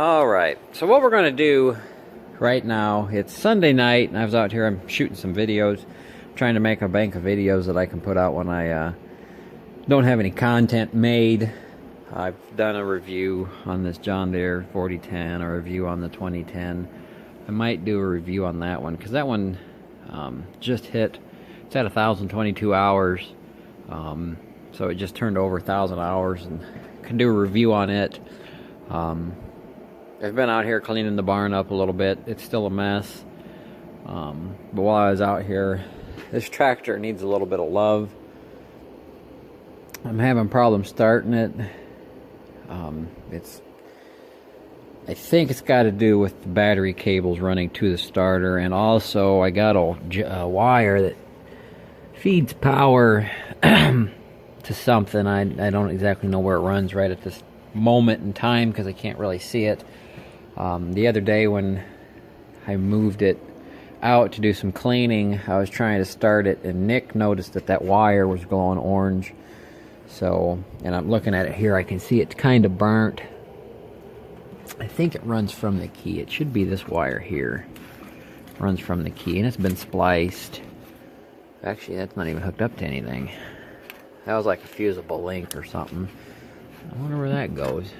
Alright, so what we're going to do right now, it's Sunday night, and I was out here, I'm shooting some videos, trying to make a bank of videos that I can put out when I don't have any content made. I've done a review on this John Deere 4010, a review on the 2010. I might do a review on that one, because that one just hit, it's at 1,022 hours, so it just turned over 1,000 hours, and can do a review on it. I've been out here cleaning the barn up a little bit. It's still a mess. But while I was out here, this tractor needs a little bit of love. I'm having problems starting it. I think it's got to do with the battery cables running to the starter, and also I got a wire that feeds power to something. I don't exactly know where it runs right at this moment in time because I can't really see it. The other day when I moved it out to do some cleaning, I was trying to start it, and Nick noticed that that wire was glowing orange. So, and I'm looking at it here, I can see it's kind of burnt. I think it runs from the key. It should be this wire here. It runs from the key, and it's been spliced. Actually, that's not even hooked up to anything. That was like a fusible link or something. I wonder where that goes.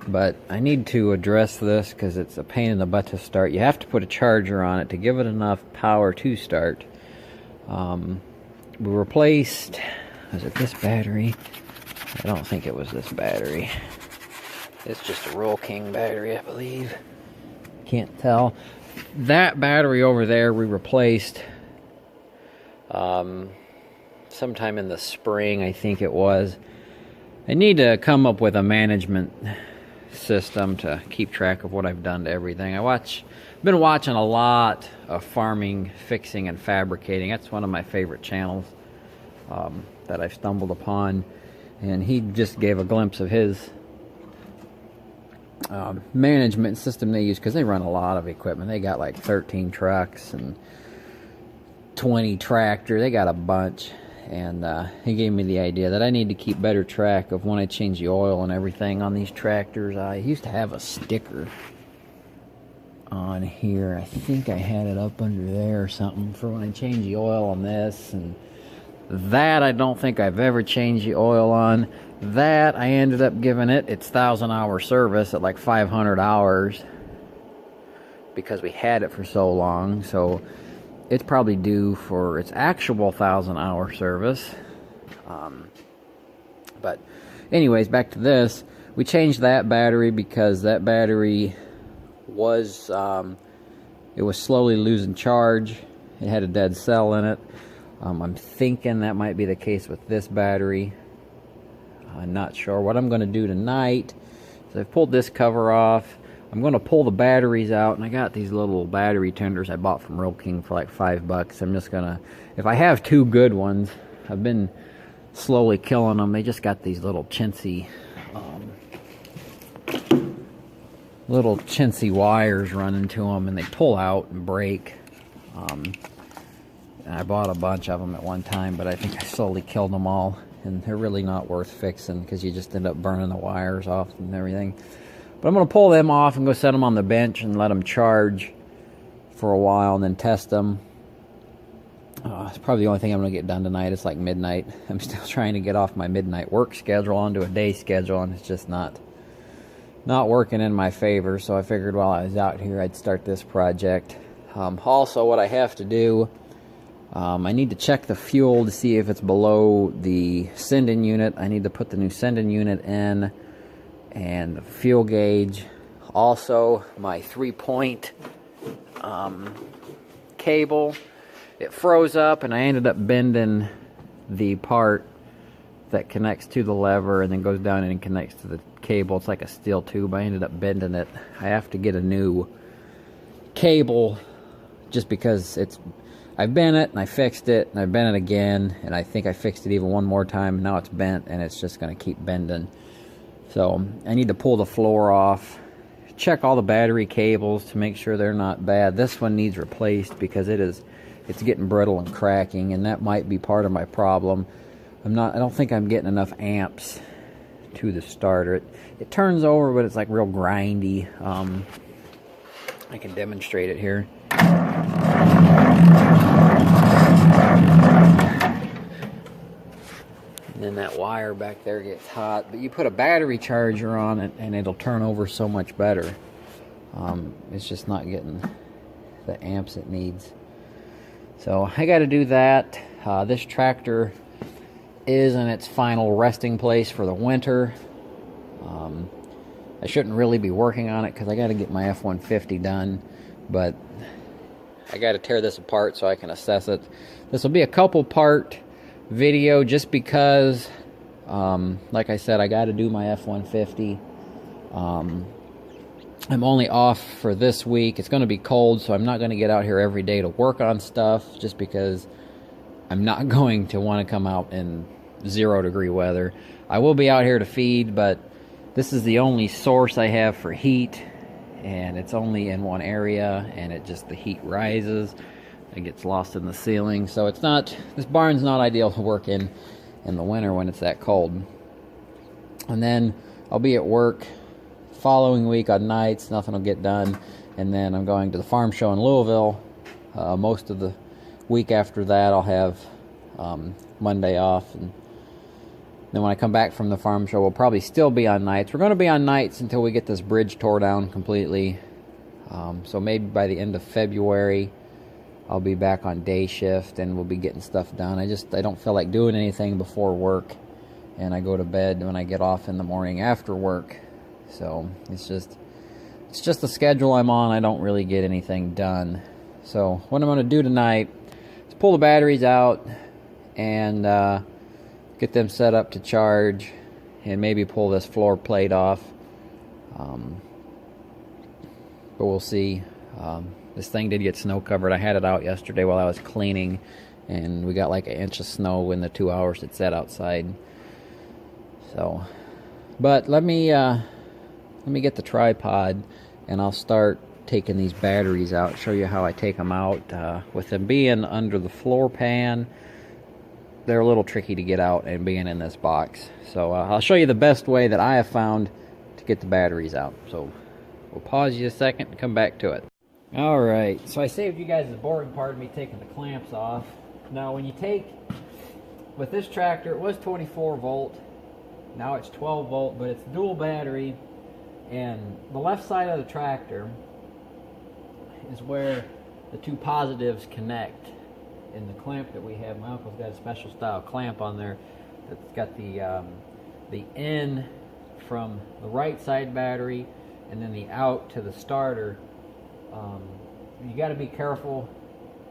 But I need to address this because it's a pain in the butt to start. You have to put a charger on it to give it enough power to start. We replaced, was it this battery? I don't think it was this battery. It's just a Roll King battery, I believe. Can't tell. That battery over there we replaced sometime in the spring, I think it was. I need to come up with a management system to keep track of what I've done to everything. Been watching a lot of farming, fixing, and fabricating. That's one of my favorite channels that I've stumbled upon, and he just gave a glimpse of his management system they use, because they run a lot of equipment. They got like 13 trucks and 20 tractors. They got a bunch. And he gave me the idea that I need to keep better track of when I change the oil and everything on these tractors. I used to have a sticker on here. I think I had it up under there or something for when I change the oil on this. And that I don't think I've ever changed the oil on. That I ended up giving it its 1,000-hour service at like 500 hours because we had it for so long. So it's probably due for its actual 1,000-hour service. But anyways, back to this. We changed that battery because that battery was it was slowly losing charge. It had a dead cell in it. I'm thinking that might be the case with this battery. I'm not sure. What I'm going to do tonight is I've pulled this cover off. I'm going to pull the batteries out, and I got these little battery tenders I bought from Roll King for like $5. I'm just going to, if I have two good ones, I've been slowly killing them. They just got these little chintzy wires running to them, and they pull out and break. And I bought a bunch of them at one time, but I think I slowly killed them all, and they're really not worth fixing because you just end up burning the wires off and everything. But I'm going to pull them off and go set them on the bench and let them charge for a while and then test them. It's probably the only thing I'm going to get done tonight. It's like midnight. I'm still trying to get off my midnight work schedule onto a day schedule, and it's just not working in my favor. So I figured while I was out here, I'd start this project. Also, what I have to do, I need to check the fuel to see if it's below the sending unit. I need to put the new sending unit in, and the fuel gauge. Also, my 3-point cable, it froze up, and I ended up bending the part that connects to the lever and then goes down and connects to the cable. It's like a steel tube. I ended up bending it. I have to get a new cable just because I've bent it and I fixed it and I bent it again, and I think I fixed it even one more time, and now it's bent and it's just going to keep bending. So I need to pull the floor off, check all the battery cables to make sure they're not bad. This one needs replaced because it's getting brittle and cracking, and that might be part of my problem. I don't think I'm getting enough amps to the starter. It turns over, but it's like real grindy. I can demonstrate it here. And then that wire back there gets hot, but you put a battery charger on it and it'll turn over so much better. It's just not getting the amps it needs. So I got to do that. This tractor is in its final resting place for the winter. I shouldn't really be working on it because I got to get my F-150 done, but I got to tear this apart so I can assess it. This will be a couple part video just because, like I said, I got to do my F-150. I'm only off for this week. It's going to be cold, so I'm not going to get out here every day to work on stuff just because I'm not going to want to come out in 0-degree weather. I will be out here to feed, but this is the only source I have for heat, and it's only in one area, and the heat rises. It gets lost in the ceiling, so it's not, this barn's not ideal to work in the winter when it's that cold. And then I'll be at work following week on nights, nothing will get done, and then I'm going to the farm show in Louisville. Most of the week after that I'll have Monday off, and then when I come back from the farm show we'll probably still be on nights. We're going to be on nights until we get this bridge tore down completely, so maybe by the end of February I'll be back on day shift and we'll be getting stuff done. I don't feel like doing anything before work, and I go to bed when I get off in the morning after work. So it's just the schedule I'm on. I don't really get anything done. So what I'm going to do tonight is pull the batteries out and get them set up to charge, and maybe pull this floor plate off. But we'll see. This thing did get snow covered. I had it out yesterday while I was cleaning, and we got like 1 inch of snow in the 2 hours it sat outside. So, but let me get the tripod, and I'll start taking these batteries out, show you how I take them out. With them being under the floor pan, they're a little tricky to get out and being in this box. So I'll show you the best way that I have found to get the batteries out. So we'll pause you a second and come back to it. Alright, so I saved you guys the boring part of me taking the clamps off. Now when you take, with this tractor, it was 24 volt, now it's 12 volt, but it's dual battery, and the left side of the tractor is where the two positives connect in the clamp that we have. My uncle's got a special style clamp on there that's got the in from the right side battery and then the out to the starter. You got to be careful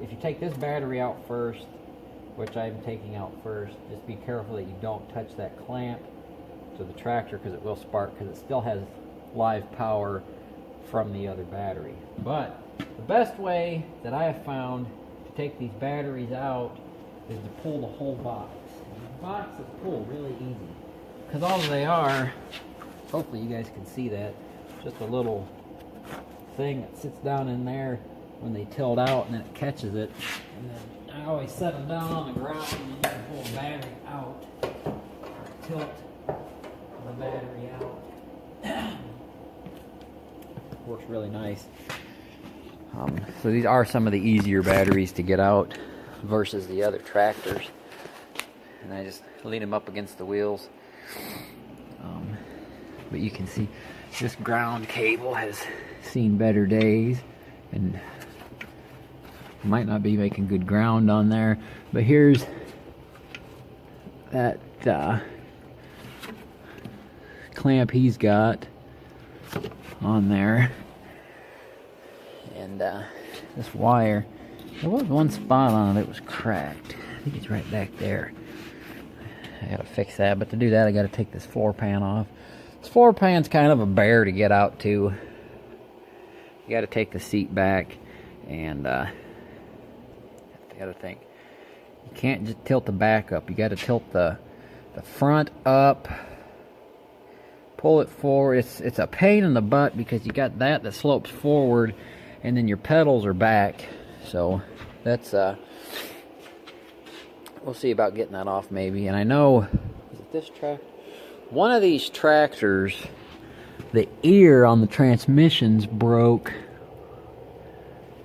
if you take this battery out first, which I'm taking out first. Just be careful that you don't touch that clamp to the tractor, because it will spark, because it still has live power from the other battery. But the best way that I have found to take these batteries out is to pull the whole box. The box is pulled really easy, because all they are, hopefully you guys can see that, just a little thing that sits down in there when they tilt out, and then it catches it. And then I always set them down on the ground, and then you can pull the battery out, or tilt the battery out. Works really nice. So these are some of the easier batteries to get out versus the other tractors. And I just lean them up against the wheels. But you can see this ground cable has seen better days and might not be making good ground on there. But here's that clamp he's got on there, and this wire, there was one spot on it that was cracked. I think it's right back there. I gotta fix that, but to do that I gotta take this floor pan off. This floor pan's kind of a bear to get out to. You gotta take the seat back, and you gotta think, you can't just tilt the back up, you gotta tilt the front up, pull it forward. It's a pain in the butt because you got that slopes forward, and then your pedals are back. So that's we'll see about getting that off maybe. And I know, is it this track? one of these tractors, the ear on the transmission's broke.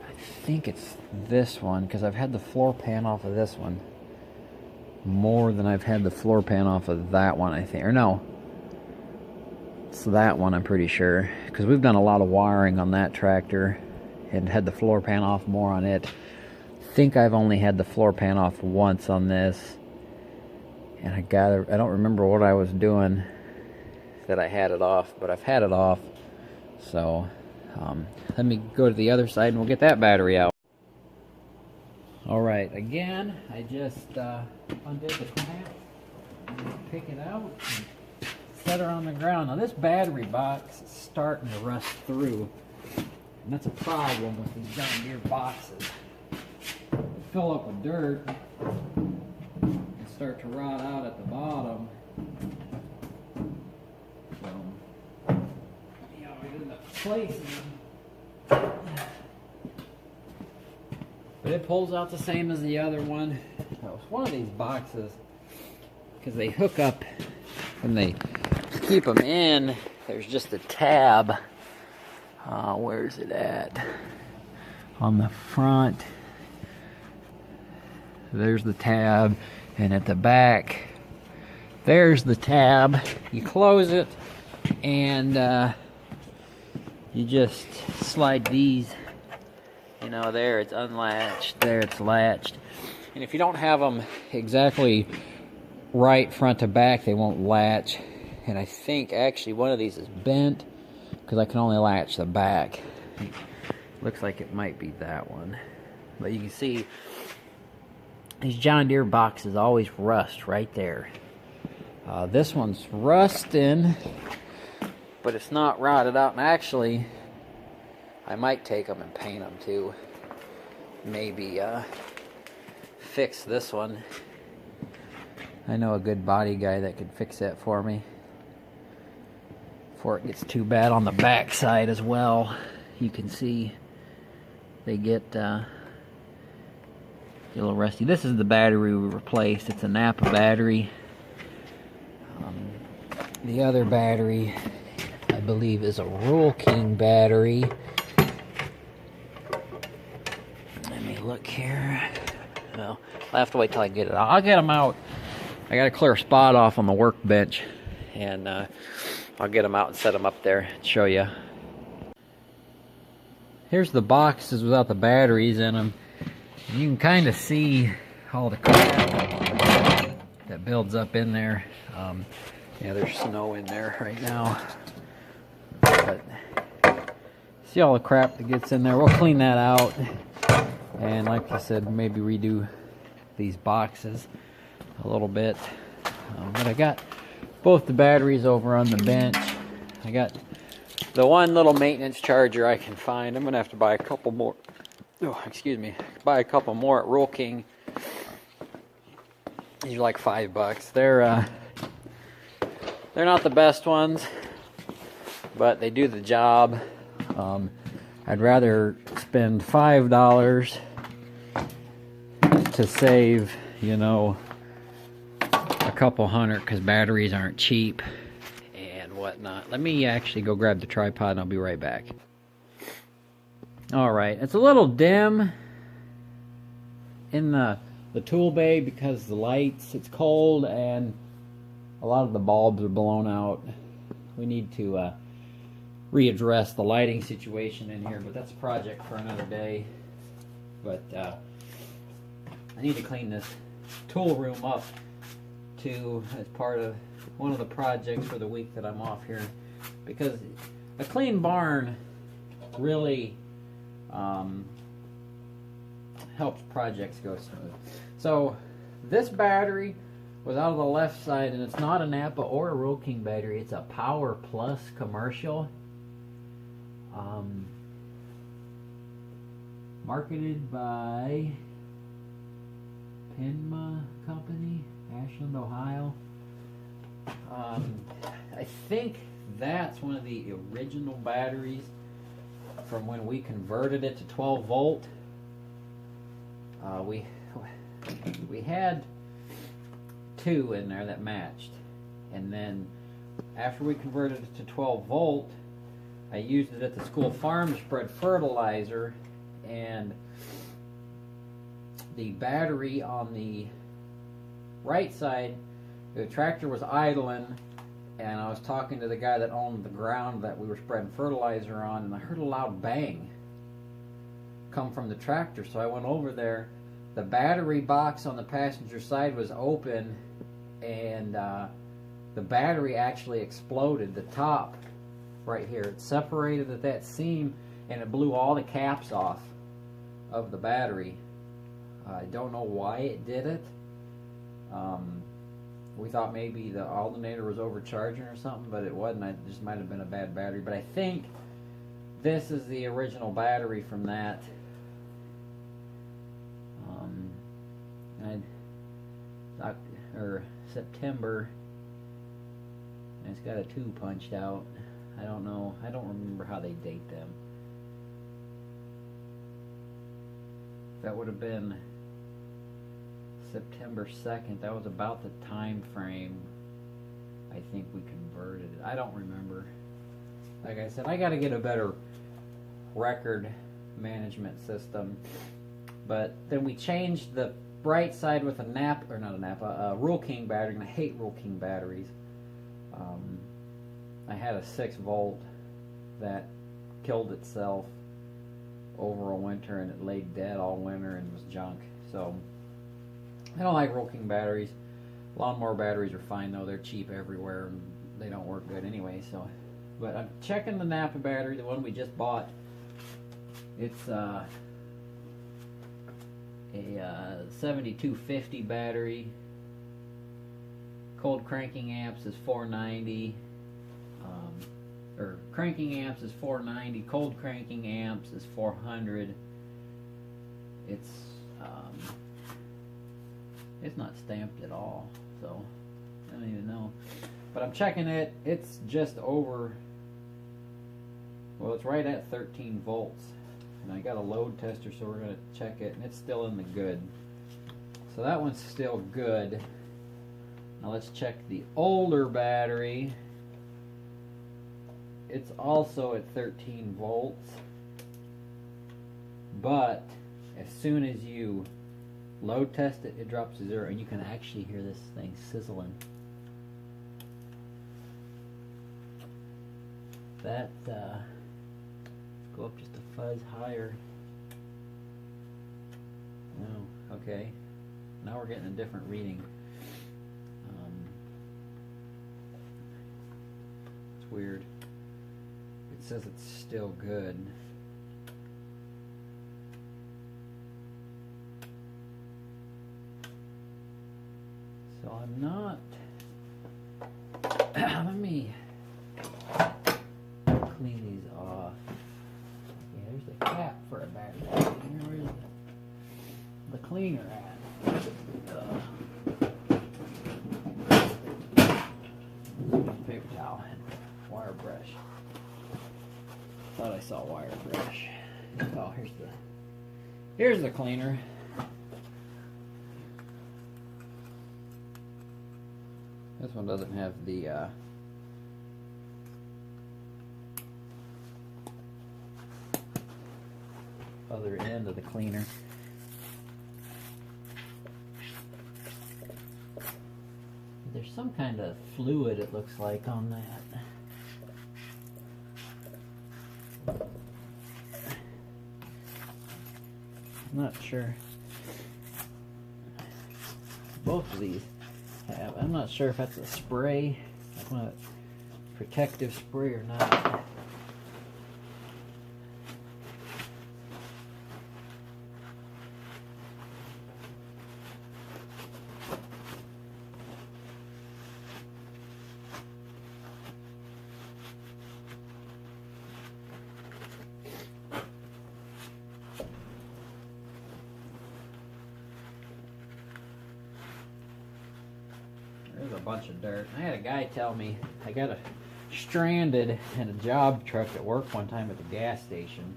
I think it's this one, because I've had the floor pan off of this one more than I've had the floor pan off of that one, I think. Or no, it's that one, I'm pretty sure, because we've done a lot of wiring on that tractor and had the floor pan off more on it. I think I've only had the floor pan off once on this, and I don't remember what I was doing that I had it off, but I've had it off. So let me go to the other side and we'll get that battery out. Alright, again, I just undid the clamp, pick it out, and set her on the ground. Now this battery box is starting to rust through, and that's a problem with these John Deere boxes. They fill up with dirt and start to rot out at the bottom. So, you know, we end up replacing them. But it pulls out the same as the other one. That was one of these boxes, because they hook up when they keep them in. There's just a tab. Where's it at? On the front. There's the tab, and at the back, there's the tab. You close it, and you just slide these. You know, there it's unlatched, there it's latched. And if you don't have them exactly right front to back, they won't latch. And I think actually one of these is bent, because I can only latch the back. Looks like it might be that one. But you can see these John Deere boxes always rust right there. This one's rusting, but it's not rotted out. And actually, I might take them and paint them too. Maybe fix this one. I know a good body guy that could fix that for me before it gets too bad on the back side as well. You can see they get a little rusty. This is the battery we replaced. It's a Napa battery. The other battery, I believe, is a Rural King battery. Let me look here. Well, I'll have to wait till I get it out. I'll get them out. I got to clear a spot off on the workbench, and I'll get them out and set them up there and show you. Here's the boxes without the batteries in them. You can kind of see all the crap that builds up in there. Yeah, there's snow in there right now. But see all the crap that gets in there. We'll clean that out. And like I said, maybe redo these boxes a little bit. But I got both the batteries over on the bench. I got the one little maintenance charger I can find. I'm going to have to buy a couple more. Oh, excuse me. Buy a couple more at Rural King. These are like $5. They're not the best ones, but they do the job. I'd rather spend $5 to save, you know, a couple hundred, because batteries aren't cheap and whatnot. Let me actually go grab the tripod and I'll be right back. Alright, it's a little dim in the tool bay because the lights, it's cold and a lot of the bulbs are blown out. We need to readdress the lighting situation in here, but that's a project for another day. But I need to clean this tool room up too, as part of one of the projects for the week that I'm off here, because a clean barn really helps projects go smooth. So this battery was out of the left side, and it's not a Napa or a Rural King battery. It's a Power Plus commercial, marketed by Penma Company, Ashland, Ohio. I think that's one of the original batteries from when we converted it to 12 volt. We had two in there that matched, and then after we converted it to 12 volt, I used it at the school farm to spread fertilizer, and the battery on the right side, the tractor was idling, and I was talking to the guy that owned the ground that we were spreading fertilizer on, and I heard a loud bang come from the tractor. So I went over there. The battery box on the passenger side was open, and the battery actually exploded. The top right here, it separated at that seam, and it blew all the caps off of the battery. I don't know why it did it. We thought maybe the alternator was overcharging or something, but it wasn't. It just might have been a bad battery. But I think this is the original battery from that. September. And it's got a 2 punched out. I don't know. I don't remember how they date them. That would have been September 2nd. That was about the time frame I think we converted it. I don't remember. Like I said, I got to get a better record management system. But then we changed the bright side with a Rule King battery, and I hate Rule King batteries. I had a 6 volt that killed itself over a winter, and it laid dead all winter and was junk. So I don't like Rule King batteries. Lawnmower batteries are fine though. They're cheap everywhere and they don't work good anyway. So, but I'm checking the Napa battery, the one we just bought. It's a 7250 battery. Cold cranking amps is 490. Or cranking amps is 490. Cold cranking amps is 400. It's not stamped at all, so I don't even know. But I'm checking it. It's just over. Well, it's right at 13 volts. And I got a load tester, so we're going to check it, and it's still in the good. So that one's still good. Now let's check the older battery. It's also at 13 volts, but as soon as you load test it, it drops to 0, and you can actually hear this thing sizzling. That let's go up just a fuzz higher. No, okay. Now we're getting a different reading. It's weird. It says it's still good. So I'm not. Let me clean these off. Okay, there's the cap for a battery. Where's the cleaner at? Paper towel and wire brush. Thought I saw wire brush. Oh, here's the cleaner. This one doesn't have the other end of the cleaner. There's some kind of fluid, it looks like, on that. I'm not sure. Both of these have. I'm not sure if that's a spray, like a protective spray or not. There's a bunch of dirt. I had a guy tell me I got stranded in a job truck at work one time at the gas station,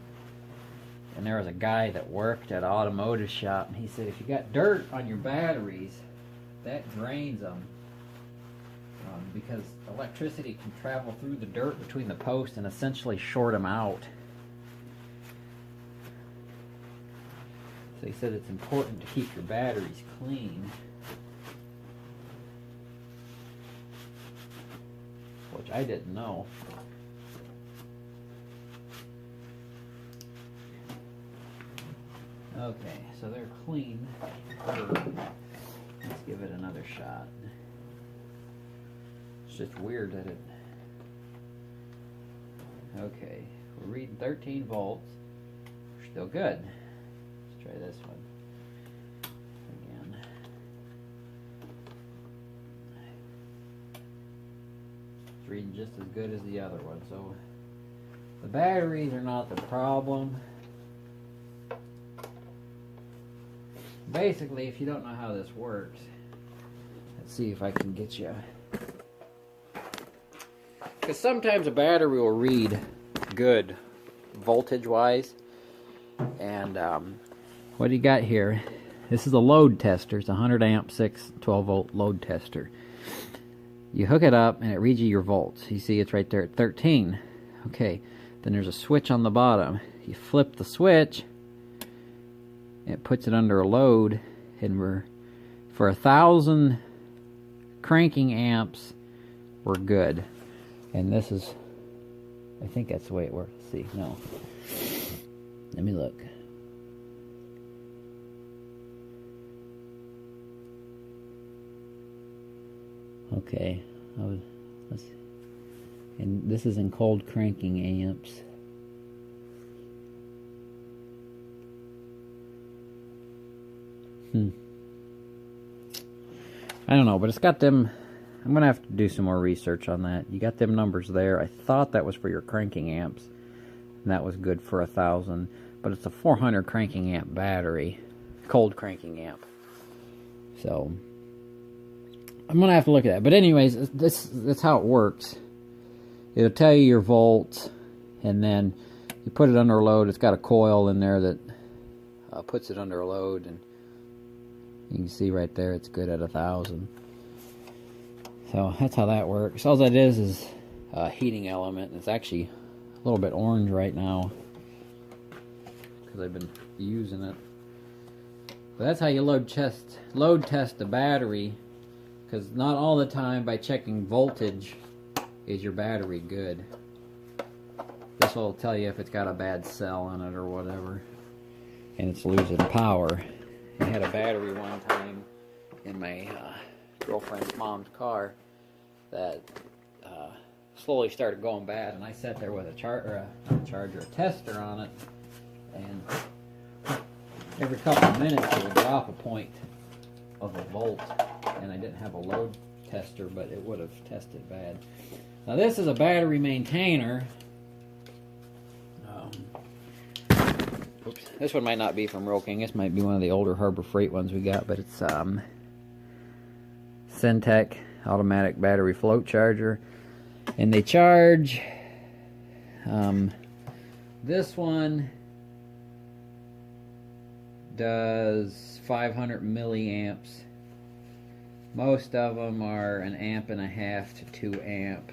and there was a guy that worked at an automotive shop, and he said if you got dirt on your batteries, that drains them. because electricity can travel through the dirt between the posts and essentially short them out. So he said it's important to keep your batteries clean, which I didn't know. Okay, so they're clean. Let's give it another shot. It's just weird that it... Okay, we're reading 13 volts. We're still good. Let's try this one again. It's reading just as good as the other one. So the batteries are not the problem. Basically, if you don't know how this works, let's see if I can get you. Because sometimes a battery will read good voltage-wise. And what do you got here? This is a load tester. It's a 100 amp 12 volt load tester. You hook it up and it reads you your volts. You see it's right there at 13. Okay, then there's a switch on the bottom. You flip the switch, it puts it under a load, and we're for 1,000 cranking amps, we're good. And this is, I think that's the way it works. Let's see, no. Let me look. Okay, let's see. And this is in cold cranking amps. I don't know, but it's got them. I'm gonna have to do some more research on that. You got them numbers there. I thought that was for your cranking amps, and that was good for 1,000. But it's a 400 cranking amp battery, cold cranking amp. So I'm gonna have to look at that. But anyways, that's how it works. It'll tell you your volts, and then you put it under a load. It's got a coil in there that puts it under a load, and you can see right there it's good at 1,000. So that's how that works. All that is a heating element. It's actually a little bit orange right now because I've been using it. But that's how you load test the battery, because not all the time by checking voltage is your battery good. This will tell you if it's got a bad cell in it or whatever, and it's losing power. I had a battery one time in my girlfriend's mom's car that slowly started going bad, and I sat there with a tester on it, and every couple of minutes it would drop a point of a volt, and I didn't have a load tester, but it would have tested bad. Now this is a battery maintainer. Oops. This one might not be from Real King. This might be one of the older Harbor Freight ones we got, but it's Syntec automatic battery float charger, and they charge this one does 500 milliamps. Most of them are 1.5 amps to 2 amp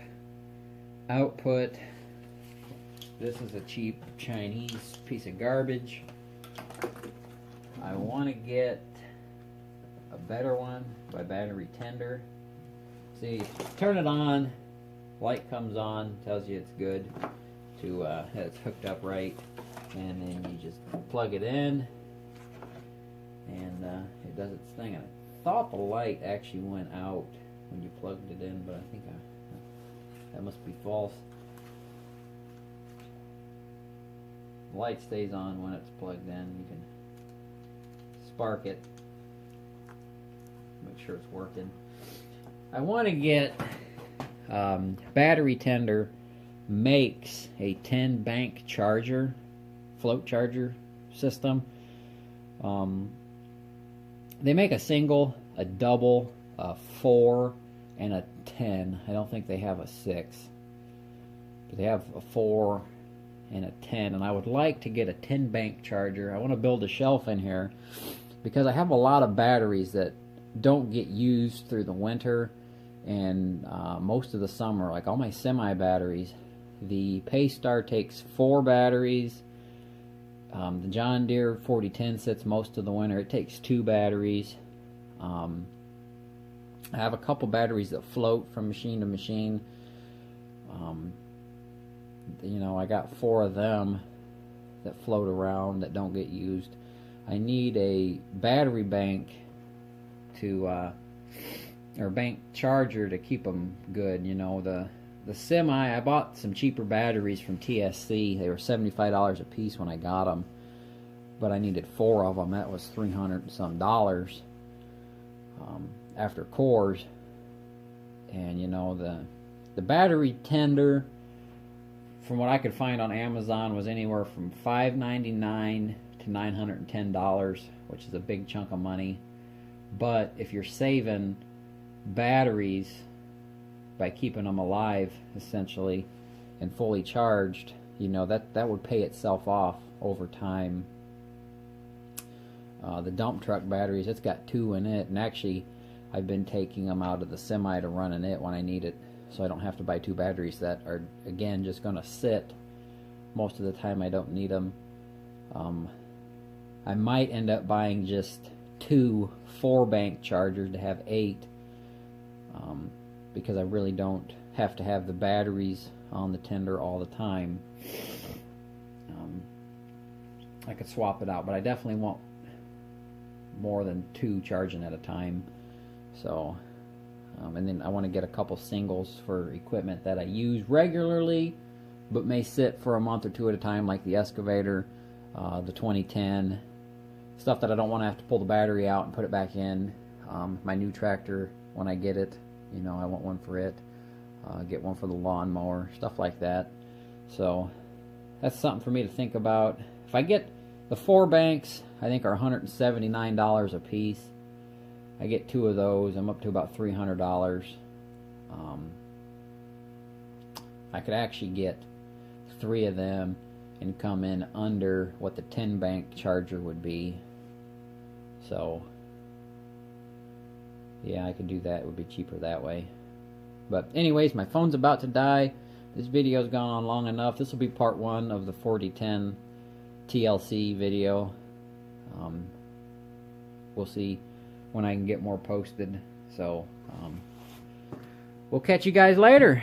output. This is a cheap Chinese piece of garbage. I want to get a better one by Battery Tender. See, turn it on, light comes on, tells you it's good, that it's hooked up right, and then you just plug it in, and it does its thing. And I thought the light actually went out when you plugged it in, but I think that must be false. The light stays on when it's plugged in. You can spark it, make sure it's working. I want to get Battery Tender makes a 10 bank charger, float charger system. They make a single, a double, a 4, and a 10. I don't think they have a 6, but they have a 4 and a 10, and I would like to get a 10 bank charger. I want to build a shelf in here because I have a lot of batteries that don't get used through the winter, And most of the summer, like all my semi batteries, the Paystar takes 4 batteries. The John Deere 4010 sits most of the winter. It takes 2 batteries. I have a couple batteries that float from machine to machine. You know, I got 4 of them that float around that don't get used. I need a battery bank to or bank charger to keep them good. You know, the semi, I bought some cheaper batteries from TSC. They were $75 a piece when I got them, but I needed 4 of them. That was $300 and some after cores. And you know, the battery tender, from what I could find on Amazon, was anywhere from $5.99 to $910, which is a big chunk of money. But if you're saving batteries by keeping them alive, essentially, and fully charged, you know, that would pay itself off over time. The dump truck batteries, it's got 2 in it, and actually I've been taking them out of the semi to run in it when I need it, so I don't have to buy 2 batteries that are, again, just going to sit most of the time I don't need them. I might end up buying just 2 4-bank chargers to have 8, because I really don't have to have the batteries on the tender all the time. I could swap it out, but I definitely want more than 2 charging at a time. So, and then I want to get a couple singles for equipment that I use regularly, but may sit for a month or 2 at a time, like the excavator, the 2010, stuff that I don't want to have to pull the battery out and put it back in. My new tractor, when I get it, you know, I want one for it. Get one for the lawnmower, stuff like that. So that's something for me to think about. If I get the 4 banks, I think are $179 a piece. I get 2 of those, I'm up to about $300. I could actually get 3 of them and come in under what the 10-bank charger would be. So yeah, I could do that. It would be cheaper that way. But anyways, my phone's about to die. This video's gone on long enough. This will be part 1 of the 4010 TLC video. We'll see when I can get more posted. So we'll catch you guys later.